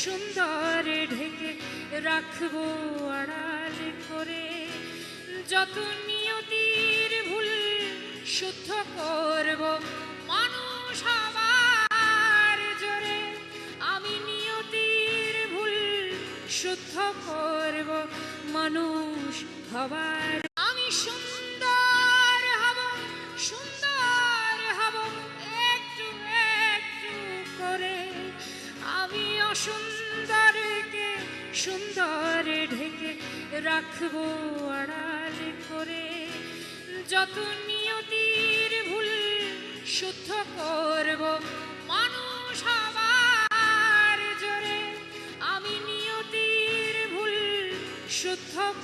সুন্দর ঢেকে রাখবো আড়াল করে। যত নিয়তির ভুল শুদ্ধ করব মানুষ হবার জোরে। আমি নিয়তির ভুল শুদ্ধ করব মানুষ হবার। আমি সুন্দর হব, সুন্দর হব একটু একটু করে। আমি অসুন্দরকে সুন্দর ঢেকে রাখবো আড়াল করে। যত নিয়তির ভুল শুদ্ধ করব মানুষ